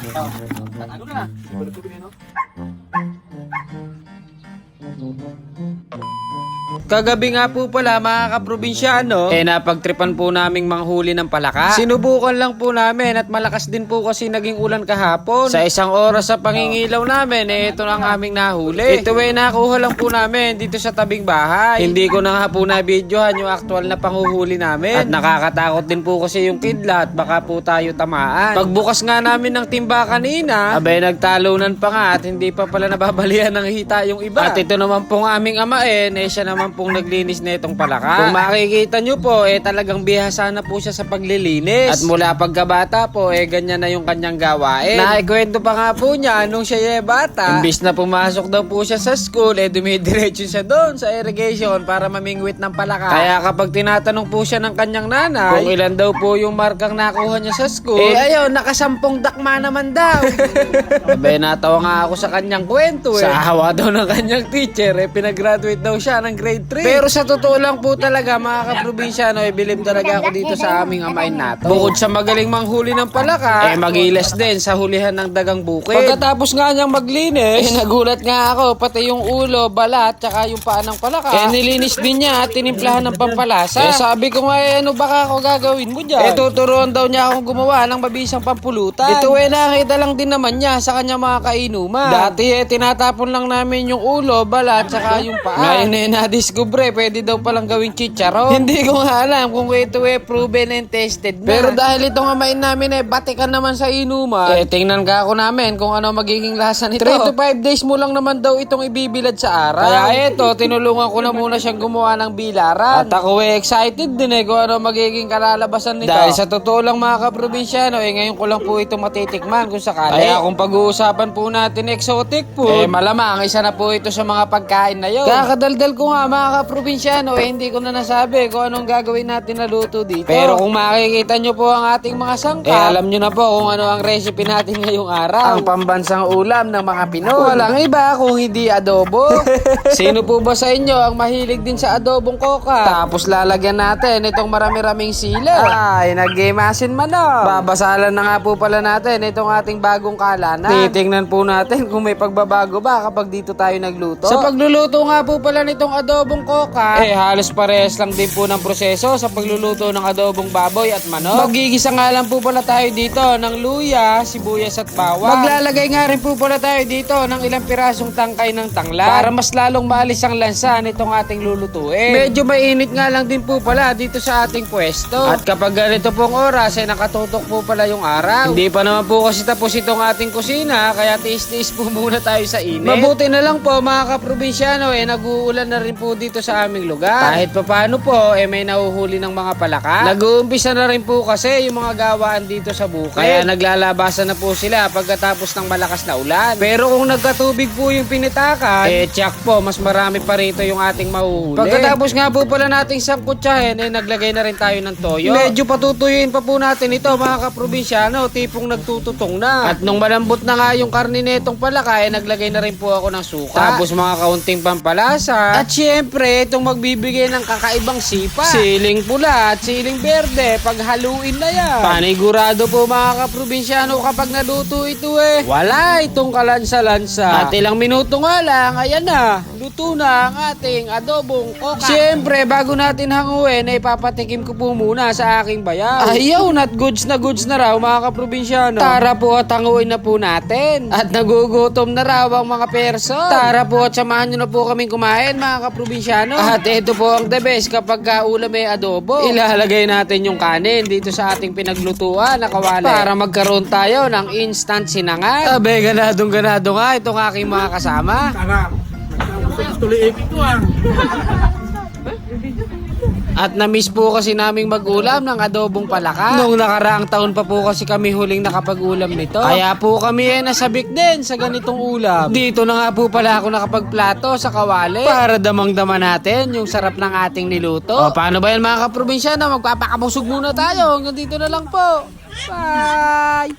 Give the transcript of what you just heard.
Ano na? Kagabi nga po pala mga kaprobinsyano, napagtripan po naming manghuli ng palaka. Sinubukan lang po namin at malakas din po kasi naging ulan kahapon. Sa isang oras sa pangingilaw namin, ito ang aming nahuli. Ito nakuha lang po namin dito sa tabing bahay. Hindi ko na nga po na-videohan yung actual na panghuhuli namin. At nakakatakot din po kasi yung kidlat, baka po tayo tamaan. Pagbukas nga namin ng timba kanina, nagtalunan pa nga at hindi pa pala nababalian ng hita yung iba. At ito naman pong aming amain, siya naman pong naglinis na itong palaka. Kung makikita nyo po, talagang bihasa na po siya sa paglilinis. At mula pagkabata po, ganyan na yung kanyang gawain. Naikwento pa nga po niya, nung siya bata, imbis na pumasok daw po siya sa school, dumidiretso siya doon sa irrigation para mamingwit ng palaka. Kaya kapag tinatanong po siya ng kanyang nanay, kung ilan daw po yung markang nakuha niya sa school, ayun, nakasampung dakma naman daw. Natawa nga ako sa kanyang kwento Sa hawa daw ng kanyang teacher, pinag-graduate daw siya ng grade 3. Pero sa totoo lang po talaga mga kaprobinsyano, bilib talaga ako dito sa aming amain nato. Bukod sa magaling manghuli ng palaka, magilas din sa hulihan ng dagang bukid. Pagkatapos nga niyang maglinis, nagulat nga ako, pati yung ulo, balat, tsaka yung paa ng palaka, nilinis din niya at tinimplahan ng pampalasa. Sabi ko nga, ano baka ako gagawin mo dyan? Tuturuan daw niya akong gumawa ng mabisang pampulutan. Ito nakita lang din naman niya sa kanyang mga kainuman. Dati tinatapon lang namin yung ulo, balat, tsaka yung paa. Ngayon na-discover, pwede daw palang gawing chicharon. Hindi ko nga alam kung ito proven and tested na. Pero dahil itong amain namin batikan naman sa inuman, tingnan ka ako namin kung ano magiging lasa nito. 3 to 5 days mo lang naman daw itong ibibilad sa araw. Kaya tinulungan ko na muna siyang gumawa ng bilaran. At ako excited din kung ano magiging kalalabasan nito. Dahil sa totoo lang mga kaprobinsyano, ngayon ko lang po ito matitikman kung sakali. Kaya kung pag-uusapan po natin exotic food, malamang isa na po ito sa mga pagkain na yun. Kakadaldal ko nga mga kaprobinsyano, hindi ko na nasabi kung anong gagawin natin na luto dito. Pero kung makikita nyo po ang ating mga sangkap, alam nyo na po kung ano ang recipe natin ngayong araw. Ang pambansang ulam ng mga Pinoy. Walang iba kung hindi adobo. Sino po ba sa inyo ang mahilig din sa adobong koka? Tapos lalagyan natin itong marami-raming sila. Ay, nag-gemasin man Babasalan na nga po pala natin itong ating bagong kalanan. Titingnan po natin kung may pagbabago ba kapag dito tayo nagluto. Sa pagluluto nga po pala nitong adobong koka, halos parehas lang din po ng proseso sa pagluluto ng adobong baboy at manok. Magigisa nga lang po pala tayo dito ng luya, sibuyas at bawang. Maglalagay nga rin po pala tayo dito ng ilang pirasong tangkay ng tanglad para mas lalong maalis ang lansa nitong ating lulutuin. Medyo mainit nga lang din po pala dito sa ating pwesto. At kapag ganito pong oras nakatutok po pala yung araw. Hindi pa naman po kasi tapos itong ating kusina, kaya tiis-tiis po muna tayo sa init. Mabuti na lang po mga kaprobinsyano, nag-uulan na rin po dito sa aming lugar. Kahit pa paano po, may nahuhuli ng mga palaka. Nag-uumpisa na rin po kasi yung mga gawaan dito sa bukid. Kaya naglalabasan na po sila pagkatapos ng malakas na ulan. Pero kung nagkatubig po yung pinitakan, tsak po, mas marami pa rito yung ating mahuhuli. Pagkatapos nga po pala nating sangkutsahin, naglagay na rin tayo ng toyo. Medyo patutuyuin pa po natin ito mga kaprobinsyano, tipong nagtututong na. At nung malambot na nga yung karne netong palaka, naglagay na rin po ako ng suka. Tapos mga kaunting pampalasa. At syempre, itong magbibigay ng kakaibang sipa. Siling pula at siling berde, paghaluin na yan. Panigurado po mga kaprobinsyano kapag naluto ito wala itong kalansa-lansa. At ilang minuto nga lang, ayan na, luto na ang ating adobong koka. Syempre, bago natin hanguin, ipapatikim ko po muna sa aking bayaw. Ayaw, not goods na raw mga kaprobinsyano. Tara po at hanguin na po natin. At nagugutom na raw ang mga perso. Tara po at samahan nyo na po kaming kumain mga kaprobinsyano. At ito po ang the best kapag ulam adobo. Ilalagay natin yung kanin dito sa ating pinaglutuan na kawali para magkaroon tayo ng instant sinangag. Ganadong-ganado nga itong aking mga kasama. Tara. Tuloy ito At na-miss po kasi naming mag-ulam ng adobong palaka. Nung nakaraang taon pa po kasi kami huling nakapag-ulam nito. Kaya po kami nasabik din sa ganitong ulam. Dito na nga po pala ako nakapagplato sa kawali para damang-dama natin yung sarap ng ating niluto. O paano ba yan mga kaprobinsyano? Magpapakabusog muna tayo. Hanggang dito na lang po. Bye!